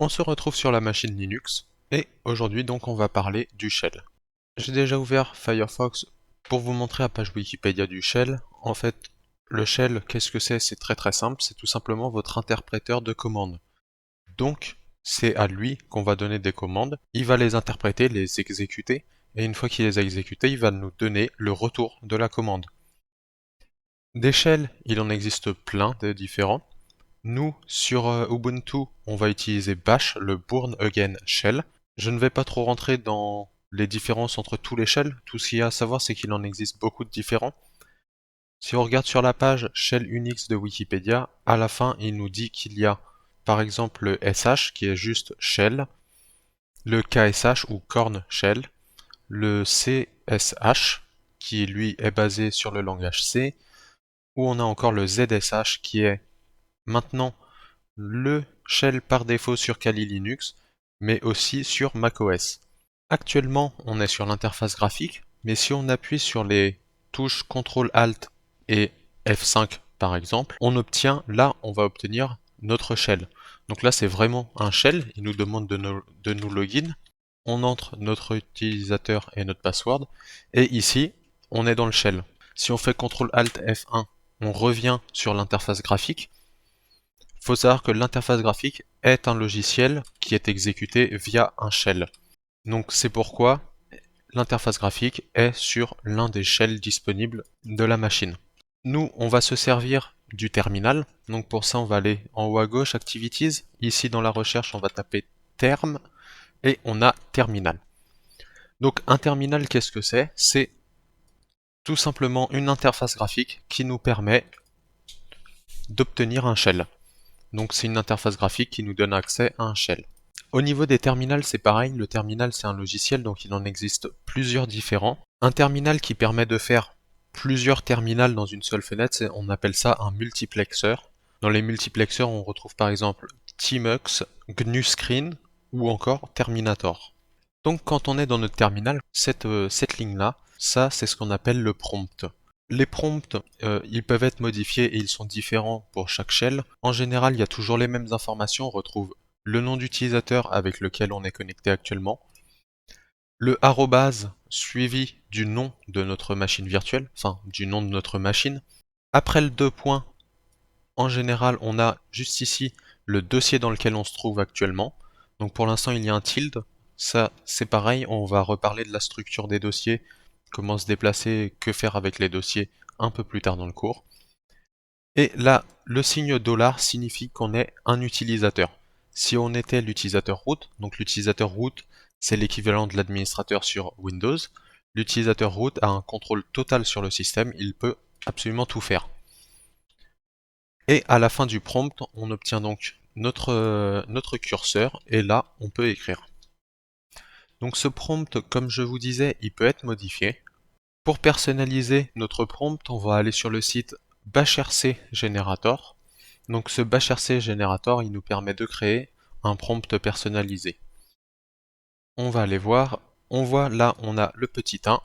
On se retrouve sur la machine Linux et aujourd'hui donc on va parler du shell. J'ai déjà ouvert Firefox pour vous montrer la page Wikipédia du shell. En fait, le shell, qu'est-ce que c'est? C'est très simple, c'est tout simplement votre interpréteur de commandes. Donc, c'est à lui qu'on va donner des commandes, il va les interpréter, les exécuter, et une fois qu'il les a exécutées, il va nous donner le retour de la commande. Des shells, il en existe plein de différents. Nous, sur Ubuntu, on va utiliser Bash, le Bourne Again Shell. Je ne vais pas trop rentrer dans les différences entre tous les shells. Tout ce qu'il y a à savoir, c'est qu'il en existe beaucoup de différents. Si on regarde sur la page Shell Unix de Wikipédia, à la fin, il nous dit qu'il y a par exemple le SH qui est juste Shell, le KSH ou Korn Shell, le CSH qui lui est basé sur le langage C, ou on a encore le ZSH qui est maintenant le shell par défaut sur Kali Linux, mais aussi sur macOS. Actuellement, on est sur l'interface graphique, mais si on appuie sur les touches CTRL ALT et F5 par exemple, on va obtenir notre shell. Donc là, c'est vraiment un shell, il nous demande de nous login. On entre notre utilisateur et notre password, et ici, on est dans le shell. Si on fait CTRL ALT F1, on revient sur l'interface graphique. Il faut savoir que l'interface graphique est un logiciel qui est exécuté via un shell. Donc c'est pourquoi l'interface graphique est sur l'un des shells disponibles de la machine. Nous, on va se servir du terminal. Donc pour ça, on va aller en haut à gauche, Activities. Ici, dans la recherche, on va taper term et on a terminal. Donc un terminal, qu'est-ce que c'est? C'est tout simplement une interface graphique qui nous permet d'obtenir un shell. Donc c'est une interface graphique qui nous donne accès à un shell. Au niveau des terminals, c'est pareil, le terminal c'est un logiciel, donc il en existe plusieurs différents. Un terminal qui permet de faire plusieurs terminals dans une seule fenêtre, on appelle ça un multiplexeur. Dans les multiplexeurs, on retrouve par exemple Tmux, GNU Screen ou encore Terminator. Donc quand on est dans notre terminal, cette ligne-là, ça c'est ce qu'on appelle le prompt. Les prompts, ils peuvent être modifiés et ils sont différents pour chaque shell. En général, il y a toujours les mêmes informations. On retrouve le nom d'utilisateur avec lequel on est connecté actuellement, le arrobase suivi du nom de notre machine virtuelle, enfin du nom de notre machine. Après le deux points, en général, on a juste ici le dossier dans lequel on se trouve actuellement. Donc pour l'instant, il y a un tilde. Ça, c'est pareil, on va reparler de la structure des dossiers, comment se déplacer, que faire avec les dossiers un peu plus tard dans le cours. Et là, le signe $ signifie qu'on est un utilisateur. Si on était l'utilisateur root, donc l'utilisateur root, c'est l'équivalent de l'administrateur sur Windows, l'utilisateur root a un contrôle total sur le système, il peut absolument tout faire. Et à la fin du prompt, on obtient donc notre curseur, et là, on peut écrire. Donc ce prompt, comme je vous disais, il peut être modifié. Pour personnaliser notre prompt, on va aller sur le site bashrc generator. Donc ce bashrc generator, il nous permet de créer un prompt personnalisé. On va aller voir. On voit là, on a le petit 1.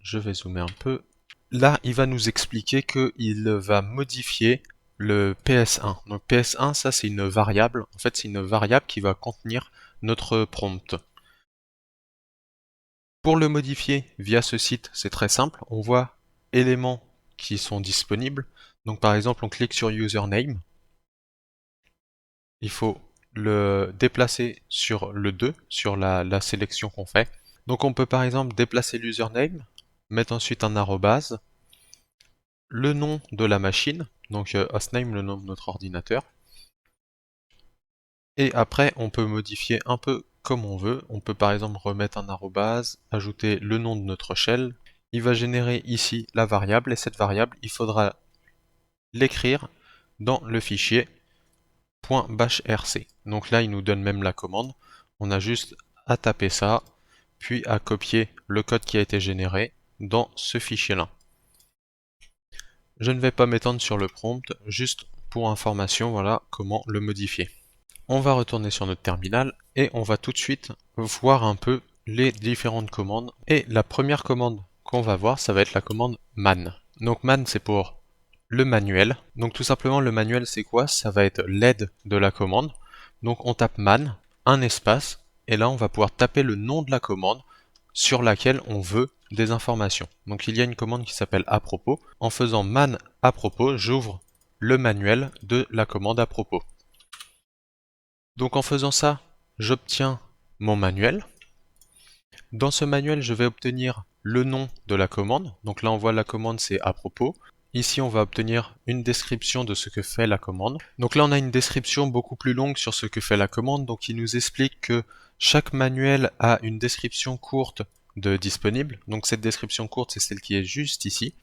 Je vais zoomer un peu. Là, il va nous expliquer qu'il va modifier le PS1. Donc PS1, ça c'est une variable. En fait, c'est une variable qui va contenir notre prompt. Pour le modifier via ce site, c'est très simple. On voit éléments qui sont disponibles. Donc par exemple, on clique sur username. Il faut le déplacer sur le 2, sur la sélection qu'on fait. Donc on peut par exemple déplacer l'username, mettre ensuite un arrobase, le nom de la machine, donc hostname, le nom de notre ordinateur. Et après, on peut modifier un peu comme on veut. On peut par exemple remettre un arrobase, ajouter le nom de notre shell. Il va générer ici la variable, et cette variable, il faudra l'écrire dans le fichier .bashrc. Donc là, il nous donne même la commande. On a juste à taper ça, puis à copier le code qui a été généré dans ce fichier-là. Je ne vais pas m'étendre sur le prompt, juste pour information, voilà comment le modifier. On va retourner sur notre terminal et on va tout de suite voir un peu les différentes commandes. Et la première commande qu'on va voir, ça va être la commande man. Donc man, c'est pour le manuel. Donc tout simplement, le manuel, c'est quoi? Ça va être l'aide de la commande. Donc on tape man, un espace, et là on va pouvoir taper le nom de la commande sur laquelle on veut des informations. Donc il y a une commande qui s'appelle à propos. En faisant man à propos, j'ouvre le manuel de la commande à propos. Donc en faisant ça, j'obtiens mon manuel. Dans ce manuel, je vais obtenir le nom de la commande. Donc là, on voit la commande, c'est à propos. Ici, on va obtenir une description de ce que fait la commande. Donc là, on a une description beaucoup plus longue sur ce que fait la commande. Donc il nous explique que chaque manuel a une description courte de disponible. Donc cette description courte, c'est celle qui est juste ici.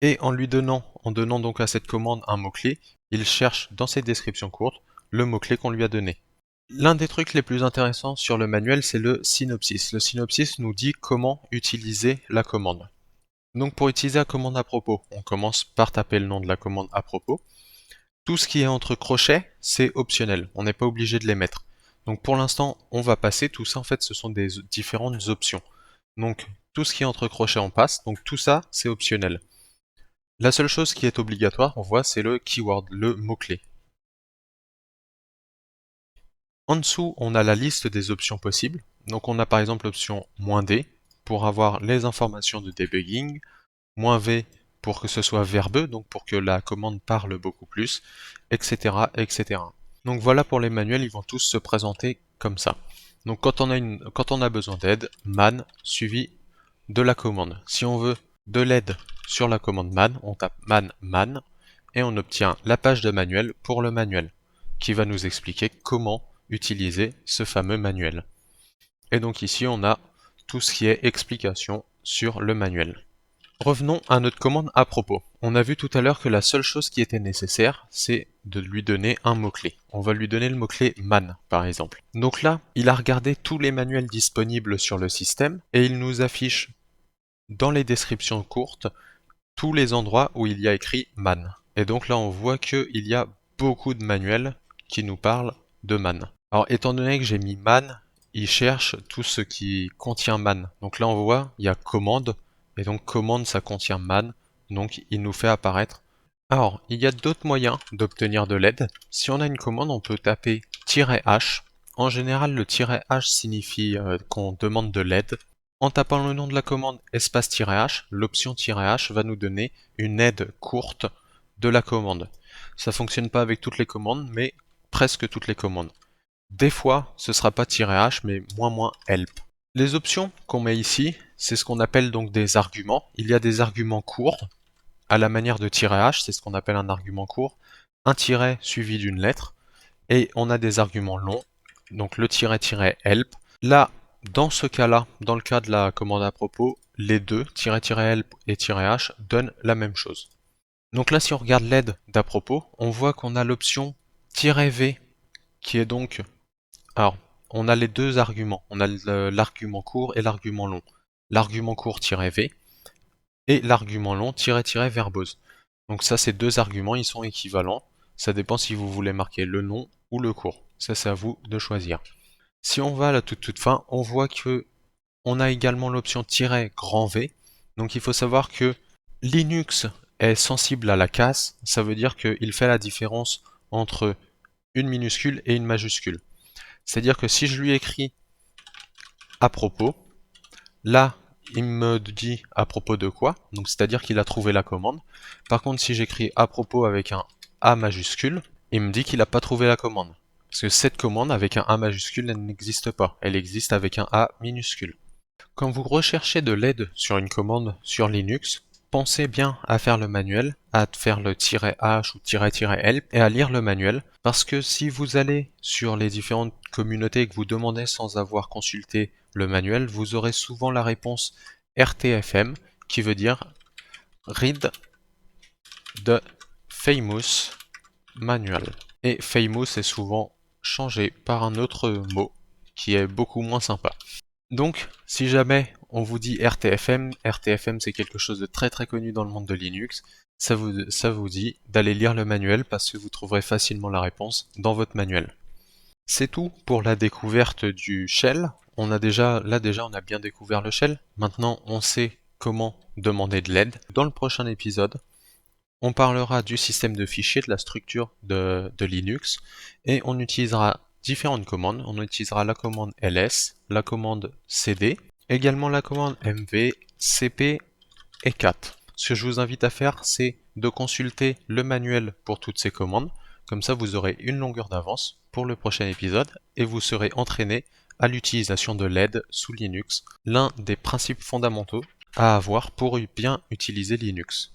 Et en donnant donc à cette commande un mot-clé, il cherche dans cette description courte le mot-clé qu'on lui a donné. L'un des trucs les plus intéressants sur le manuel, c'est le synopsis. Le synopsis nous dit comment utiliser la commande. Donc pour utiliser la commande à propos, on commence par taper le nom de la commande à propos. Tout ce qui est entre crochets, c'est optionnel, on n'est pas obligé de les mettre. Donc pour l'instant, on va passer, tout ça en fait ce sont des différentes options. Donc tout ce qui est entre crochets, on passe, donc tout ça c'est optionnel. La seule chose qui est obligatoire, on voit, c'est le keyword, le mot-clé. En dessous, on a la liste des options possibles. Donc on a par exemple l'option "-d" pour avoir les informations de debugging, "-v" pour que ce soit verbeux, donc pour que la commande parle beaucoup plus, etc., etc. Donc voilà pour les manuels, ils vont tous se présenter comme ça. Donc quand on a besoin d'aide, man suivi de la commande. Si on veut de l'aide sur la commande man, on tape man et on obtient la page de manuel pour le manuel, qui va nous expliquer comment utiliser ce fameux manuel. Et donc ici on a tout ce qui est explication sur le manuel. Revenons à notre commande à propos. On a vu tout à l'heure que la seule chose qui était nécessaire, c'est de lui donner un mot-clé. On va lui donner le mot-clé man, par exemple. Donc là, il a regardé tous les manuels disponibles sur le système et il nous affiche dans les descriptions courtes tous les endroits où il y a écrit man. Et donc là, on voit qu'il y a beaucoup de manuels qui nous parlent de man. Alors étant donné que j'ai mis man, il cherche tout ce qui contient man. Donc là on voit, il y a commande, et donc commande ça contient man, donc il nous fait apparaître. Alors, il y a d'autres moyens d'obtenir de l'aide. Si on a une commande, on peut taper "-h". En général, le "-h" signifie qu'on demande de l'aide. En tapant le nom de la commande espace "-h", l'option "-h" va nous donner une aide courte de la commande. Ça fonctionne pas avec toutes les commandes, mais presque toutes les commandes. Des fois, ce sera pas "-h", mais "-help". Les options qu'on met ici, c'est ce qu'on appelle donc des arguments. Il y a des arguments courts, à la manière de "-h", c'est ce qu'on appelle un argument court, un tiret suivi d'une lettre, et on a des arguments longs, donc le "-help". Là, dans ce cas-là, dans le cas de la commande à propos, les deux, "-help et "-h", donnent la même chose. Donc là, si on regarde l'aide d'à propos, on voit qu'on a l'option "-v", qui est donc... Alors, on a les deux arguments. On a l'argument court et l'argument long. L'argument court "-v" et l'argument long "-verbose. Donc ça, ces deux arguments, ils sont équivalents. Ça dépend si vous voulez marquer le long ou le court. Ça, c'est à vous de choisir. Si on va à la toute fin, on voit que on a également l'option "-v". Donc il faut savoir que Linux est sensible à la casse. Ça veut dire qu'il fait la différence entre une minuscule et une majuscule. C'est-à-dire que si je lui écris à propos, là, il me dit à propos de quoi, donc c'est-à-dire qu'il a trouvé la commande. Par contre, si j'écris à propos avec un A majuscule, il me dit qu'il n'a pas trouvé la commande. Parce que cette commande avec un A majuscule, elle n'existe pas. Elle existe avec un A minuscule. Quand vous recherchez de l'aide sur une commande sur Linux, pensez bien à faire le manuel, à faire le "-h" ou "-help" et à lire le manuel, parce que si vous allez sur les différentes communautés et que vous demandez sans avoir consulté le manuel, vous aurez souvent la réponse RTFM, qui veut dire Read the Famous Manual. Et famous est souvent changé par un autre mot qui est beaucoup moins sympa. Donc, si jamais on vous dit RTFM, RTFM c'est quelque chose de très très connu dans le monde de Linux, ça vous dit d'aller lire le manuel parce que vous trouverez facilement la réponse dans votre manuel. C'est tout pour la découverte du shell. On a déjà bien découvert le shell. Maintenant, on sait comment demander de l'aide. Dans le prochain épisode, On parlera du système de fichiers, de la structure de Linux, et on utilisera différentes commandes. On utilisera la commande ls, la commande cd, également la commande mv, cp et cat. Ce que je vous invite à faire, c'est de consulter le manuel pour toutes ces commandes. Comme ça, vous aurez une longueur d'avance pour le prochain épisode et vous serez entraîné à l'utilisation de l'aide sous Linux, l'un des principes fondamentaux à avoir pour bien utiliser Linux.